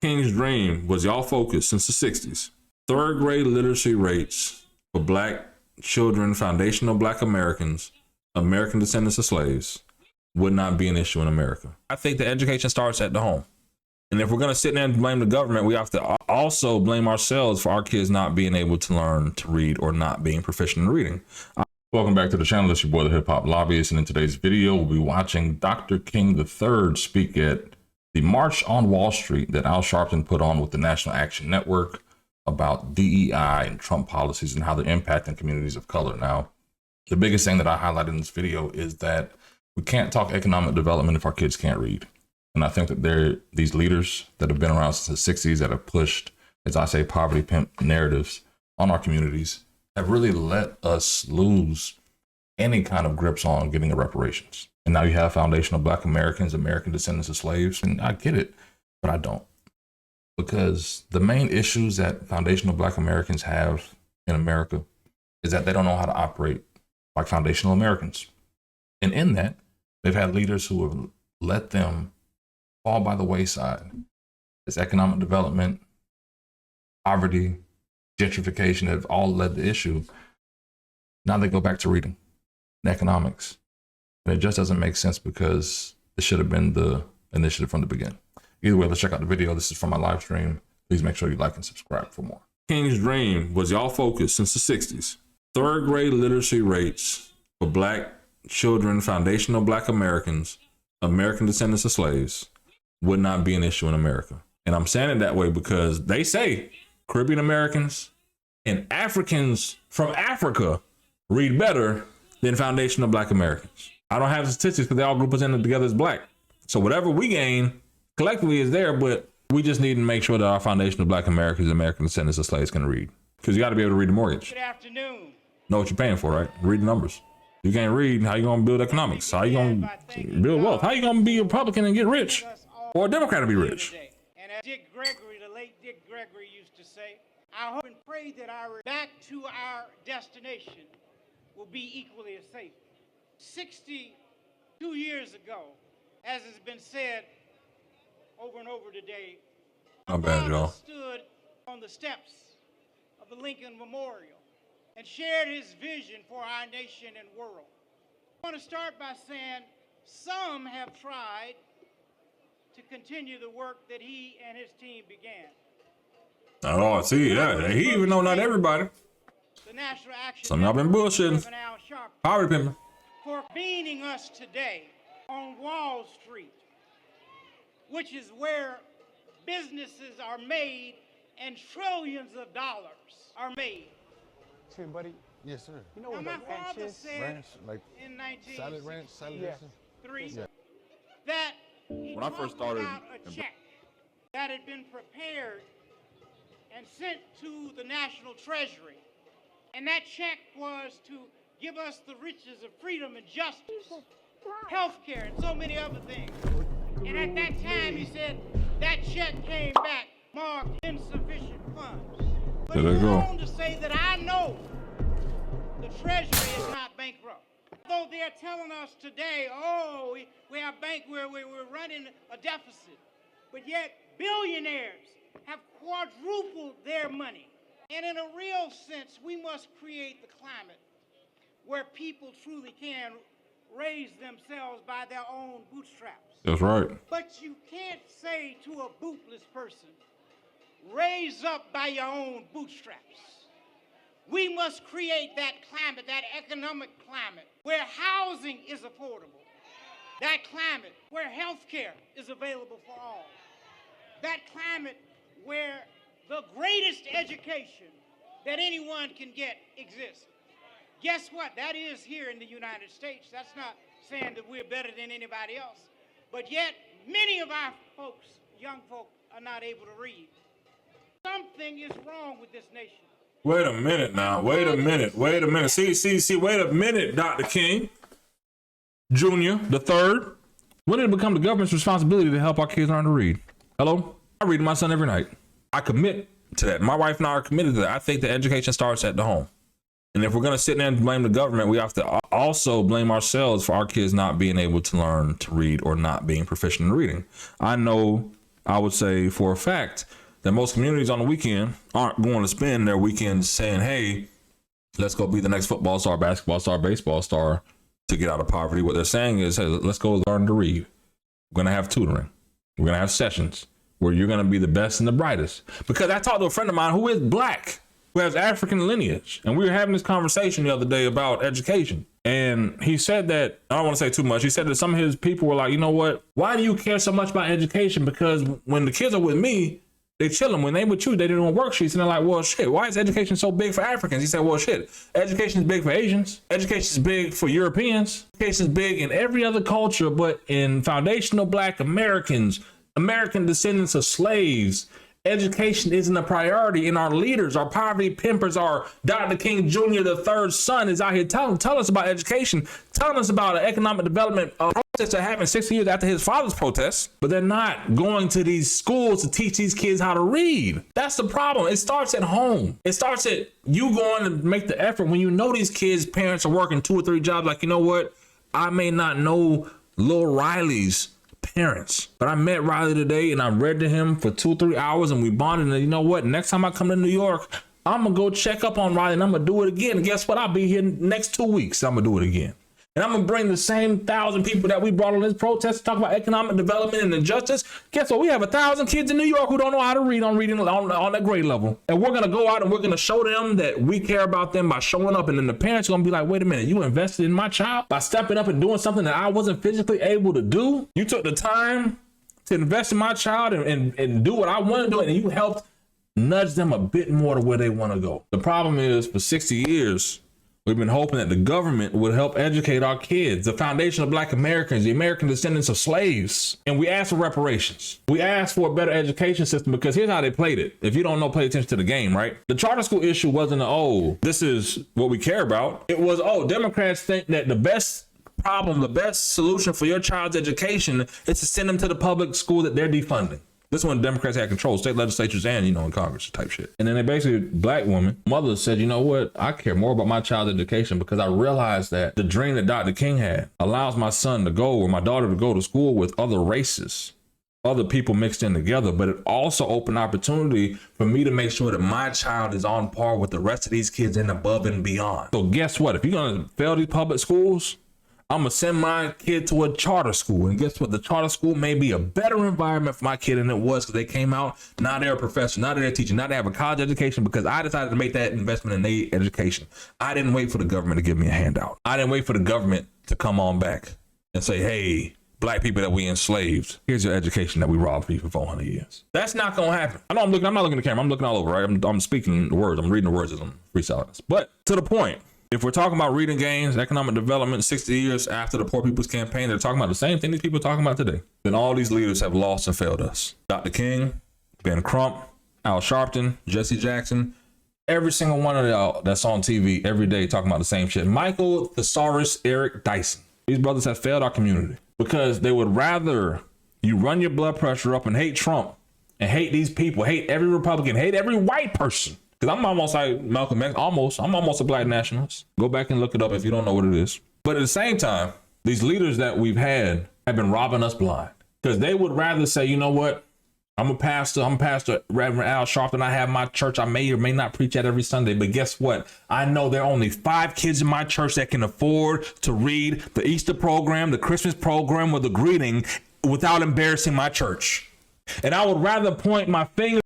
King's dream was y'all focus since the 60s. Third grade literacy rates for black children, foundational black Americans, American descendants of slaves, would not be an issue in America. I think the education starts at the home. And if we're going to sit there and blame the government, we have to also blame ourselves for our kids not being able to learn to read or not being proficient in reading. Welcome back to the channel. It's your boy, the Hip Hop Lobbyist. And in today's video, we'll be watching Dr. King III speak at the March on Wall Street that Al Sharpton put on with the National Action Network about DEI and Trump policies and how they're impacting communities of color. Now, the biggest thing that I highlighted in this video is that we can't talk economic development if our kids can't read. And I think that these leaders that have been around since the 60s that have pushed, as I say, poverty pimp narratives on our communities have really let us lose any kind of grips on getting the reparations. And now you have foundational black Americans, American descendants of slaves, and I get it, but I don't. Because the main issues that foundational black Americans have in America is that they don't know how to operate like foundational Americans. And in that, they've had leaders who have let them fall by the wayside. It's economic development, poverty, gentrification have all led to issue. Now they go back to reading and economics. And it just doesn't make sense because this should have been the initiative from the beginning. Either way, let's check out the video. This is from my live stream. Please make sure you like and subscribe for more. King's dream was y'all focus since the 60s. Third grade literacy rates for black children, foundational black Americans, American descendants of slaves, would not be an issue in America. And I'm saying it that way because they say Caribbean Americans and Africans from Africa read better than foundational black Americans. I don't have the statistics because they all group us in together as black. So whatever we gain collectively is there, but we just need to make sure that our foundational black Americans, American descendants of slaves can read. Because you got to be able to read the mortgage. Good afternoon. Know what you're paying for, right? Read the numbers. You can't read, how you going to build economics? How you going to build wealth? How you going to be a Republican and get rich? Or a Democrat and be rich? And as Dick Gregory, the late Dick Gregory used to say, I hope and pray that our back to our destination will be equally as safe. 62 years ago, as has been said over and over today, not bad, y'all. Stood on the steps of the Lincoln Memorial and shared his vision for our nation and world. I want to start by saying some have tried to continue the work that he and his team began. Oh, I see, yeah. He even know not everybody. The National Action Some of y'all been bullshitting. Poverty pimping. For convening us today on Wall Street, which is where businesses are made and trillions of dollars are made. Hey, buddy. Yes, sir. You know what my a ranch father is? said Ranch, like in 1963 salad ranch, salad dressing? Yeah. that he When I first started about a check that had been prepared and sent to the National Treasury. And that check was to give us the riches of freedom and justice, health care, and so many other things. And at that time, he said, that check came back marked insufficient funds. But he went on to say that I know the Treasury is not bankrupt. Though they're telling us today, oh, we have we're running a deficit. But yet, billionaires have quadrupled their money. And in a real sense, we must create the climate where people truly can raise themselves by their own bootstraps. That's right. But you can't say to a bootless person, raise up by your own bootstraps. We must create that climate, that economic climate, where housing is affordable. That climate where health care is available for all. That climate where the greatest education that anyone can get exists. Guess what? That is here in the United States. That's not saying that we're better than anybody else. But yet, many of our folks, young folk, are not able to read. Something is wrong with this nation. Wait a minute now. Wait a minute. See, wait a minute, Dr. King Jr., the third. When did it become the government's responsibility to help our kids learn to read? Hello? I read to my son every night. I commit to that. My wife and I are committed to that. I think the education starts at the home. And if we're going to sit there and blame the government, we have to also blame ourselves for our kids not being able to learn to read or not being proficient in reading. I know I would say for a fact that most communities on the weekend aren't going to spend their weekends saying, hey, let's go be the next football star, basketball star, baseball star to get out of poverty. What they're saying is, hey, let's go learn to read. We're going to have tutoring. We're going to have sessions where you're going to be the best and the brightest. Because I talked to a friend of mine who is black, who has African lineage. And we were having this conversation the other day about education. And he said that, I don't want to say too much. He said that some of his people were like, you know what? Why do you care so much about education? Because when the kids are with me, they chilling. When they with you, they doing worksheets. And they're like, well, shit, why is education so big for Africans? He said, well, shit, education is big for Asians. Education is big for Europeans. Education is big in every other culture, but in foundational Black Americans, American descendants of slaves, education isn't a priority. And our leaders, our poverty pimpers, our Dr. King Jr., the third son, is out here telling us about education, telling us about an economic development protests that happened 60 years after his father's protests, but they're not going to these schools to teach these kids how to read. That's the problem. It starts at home. It starts at you going to make the effort when you know these kids' parents are working 2 or 3 jobs. Like, you know what? I may not know Lil Riley's parents, but I met Riley today and I read to him for 2-3 hours and we bonded. And you know what? Next time I come to New York, I'm gonna go check up on Riley and I'm gonna do it again. And guess what? I'll be here next 2 weeks. I'm gonna do it again. And I'm gonna bring the same 1,000 people that we brought on this protest to talk about economic development and injustice. Guess what? We have 1,000 kids in New York who don't know how to read on that grade level. And we're gonna go out and we're gonna show them that we care about them by showing up. And then the parents are gonna be like, wait a minute, you invested in my child by stepping up and doing something that I wasn't physically able to do. You took the time to invest in my child and do what I want to do, and you helped nudge them a bit more to where they want to go. The problem is, for 60 years, we've been hoping that the government would help educate our kids, the foundation of Black Americans, the American descendants of slaves. And we asked for reparations. We asked for a better education system because here's how they played it. If you don't know, pay attention to the game, right? The charter school issue wasn't, oh, this is what we care about. It was, oh, Democrats think that the best solution for your child's education is to send them to the public school that they're defunding. This one, Democrats had control, state legislatures and, in Congress type shit. And then they basically, black woman, mother said, you know what? I care more about my child's education because I realized that the dream that Dr. King had allows my son to go or my daughter to go to school with other races, other people mixed in together. But it also opened opportunity for me to make sure that my child is on par with the rest of these kids and above and beyond. So guess what? If you're going to fail these public schools, I'm going to send my kid to a charter school. And guess what? The charter school may be a better environment for my kid than it was because they came out. Now they're a professor. Now they're a teacher. Now they have a college education because I decided to make that investment in their education. I didn't wait for the government to give me a handout. I didn't wait for the government to come on back and say, hey, Black people that we enslaved, here's your education that we robbed you for 400 years. That's not going to happen. I'm not looking at the camera. I'm looking all over, right? I'm speaking the words. I'm reading the words as I'm freestyling this. But to the point, if we're talking about reading gains, economic development, 60 years after the Poor People's Campaign, they're talking about the same thing these people are talking about today. Then all these leaders have lost and failed us. Dr. King, Ben Crump, Al Sharpton, Jesse Jackson, every single one of y'all that's on TV every day talking about the same shit. Michael Thesaurus, Eric Dyson. These brothers have failed our community because they would rather you run your blood pressure up and hate Trump and hate these people, hate every Republican, hate every white person. Because I'm almost like Malcolm X, I'm almost a Black nationalist. Go back and look it up if you don't know what it is. But at the same time, these leaders that we've had have been robbing us blind. Because they would rather say, you know what? I'm Pastor Reverend Al Sharpton. I have my church. I may or may not preach at every Sunday. But guess what? I know there are only 5 kids in my church that can afford to read the Easter program, the Christmas program, or the greeting without embarrassing my church. And I would rather point my finger